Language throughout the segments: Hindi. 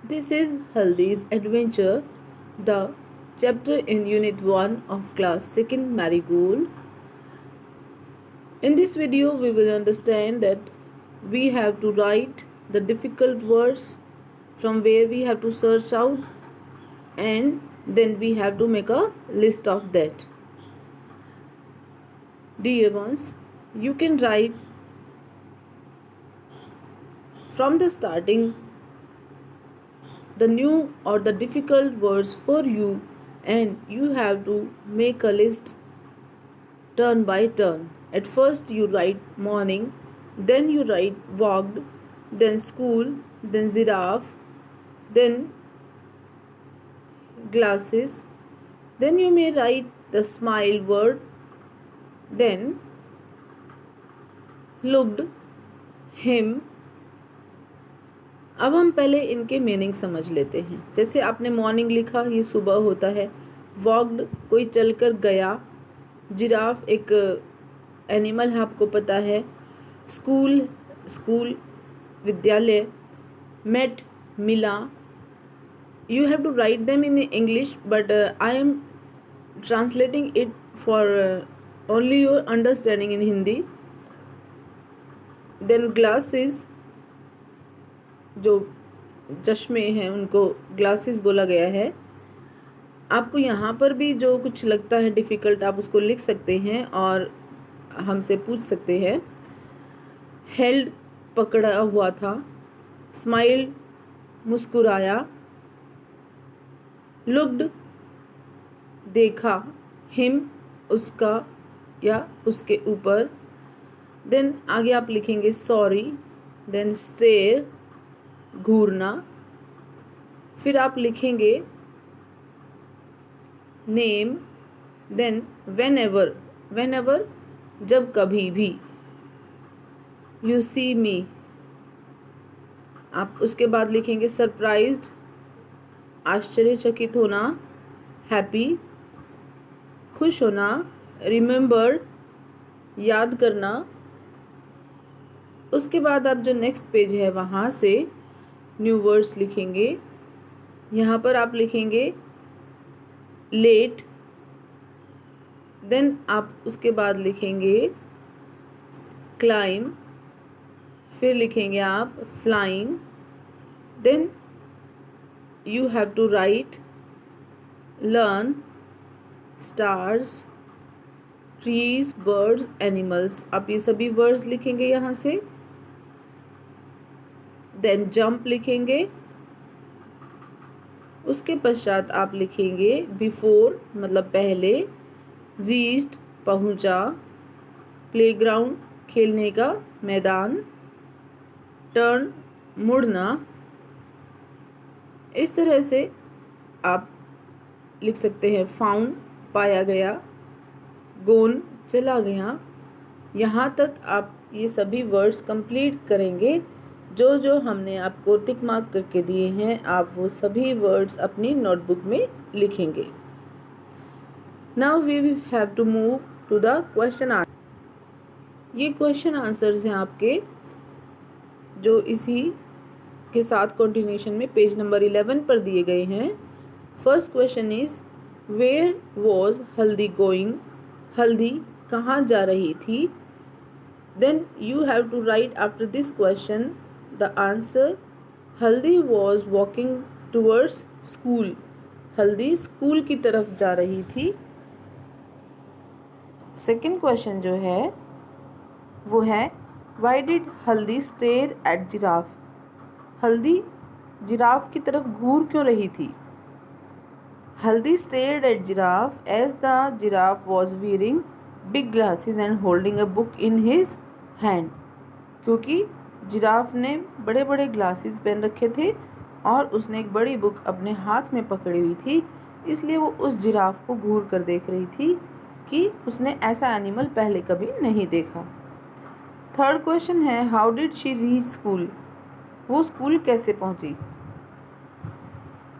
This is Haldi's Adventure, the chapter in Unit 1 of Class 2nd Marigold. In this video, we will understand that we have to write the difficult words from where we have to search out, and then we have to make a list of that. Dear ones, you can write from the starting the new or the difficult words for you, and you have to make a list turn by turn. At first you write morning, then you write walked, then school, then giraffe, then glasses, then you may write the smile word, then looked, him. अब हम पहले इनके मीनिंग समझ लेते हैं। जैसे आपने मॉर्निंग लिखा, ये सुबह होता है। वॉक्ड कोई चलकर गया। जिराफ एक एनिमल है, आपको पता है। स्कूल विद्यालय। मेट मिला। You have to write them in English, but I am translating it for only your understanding in Hindi. Then glasses, जो चश्मे हैं उनको ग्लासेस बोला गया है। आपको यहाँ पर भी जो कुछ लगता है डिफ़िकल्ट, आप उसको लिख सकते हैं और हमसे पूछ सकते हैं। हेल्ड पकड़ा हुआ था। स्माइल मुस्कुराया। लुक्ड देखा। हिम उसका या उसके ऊपर। देन आगे आप लिखेंगे सॉरी। देन स्टेयर घूरना। फिर आप लिखेंगे नेम। देन वेनेवर जब कभी भी। यू सी मी। आप उसके बाद लिखेंगे सरप्राइज्ड आश्चर्यचकित होना। हैप्पी खुश होना। रिमेम्बर्ड याद करना। उसके बाद आप जो नेक्स्ट पेज है वहाँ से न्यू वर्ड्स लिखेंगे। यहाँ पर आप लिखेंगे लेट। देन आप उसके बाद लिखेंगे क्लाइम। फिर लिखेंगे आप flying. Then you have to write learn, stars, trees, birds, animals. आप ये सभी वर्ड्स लिखेंगे यहाँ से। देन जंप लिखेंगे। उसके पश्चात आप लिखेंगे बिफोर मतलब पहले। रीच्ड पहुंचा। प्लेग्राउंड खेलने का मैदान। टर्न मुड़ना। इस तरह से आप लिख सकते हैं फाउंड पाया गया। गोन चला गया। यहाँ तक आप ये सभी वर्ड्स कंप्लीट करेंगे। जो हमने आपको टिक मार्क करके दिए हैं, आप वो सभी वर्ड्स अपनी नोटबुक में लिखेंगे। Now we have to move to the question answer. ये क्वेश्चन आंसर्स हैं आपके, जो इसी के साथ कंटिन्यूशन में पेज नंबर 11 पर दिए गए हैं। First question is where was Haldi going. Haldi कहाँ जा रही थी। Then you have to write after this question the answer. Haldi was walking towards school. Haldi school की तरफ जा रही थी। सेकेंड क्वेश्चन जो है वो है why did Haldi stare at giraffe. Haldi giraffe की तरफ घूर क्यों रही थी। Haldi stared at giraffe as the giraffe was wearing big glasses and holding a book in his hand. क्योंकि जिराफ ने बड़े बड़े ग्लासेस पहन रखे थे और उसने एक बड़ी बुक अपने हाथ में पकड़ी हुई थी, इसलिए वो उस जिराफ को घूर कर देख रही थी कि उसने ऐसा एनिमल पहले कभी नहीं देखा। थर्ड क्वेश्चन है how did she reach school. वो स्कूल कैसे पहुंची।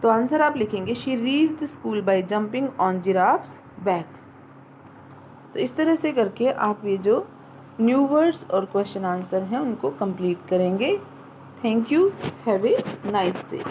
तो आंसर आप लिखेंगे she reached school by jumping on giraffes back. तो इस तरह से करके आप ये जो न्यू वर्ड्स और क्वेश्चन आंसर हैं उनको कंप्लीट करेंगे। Thank you, have a nice day.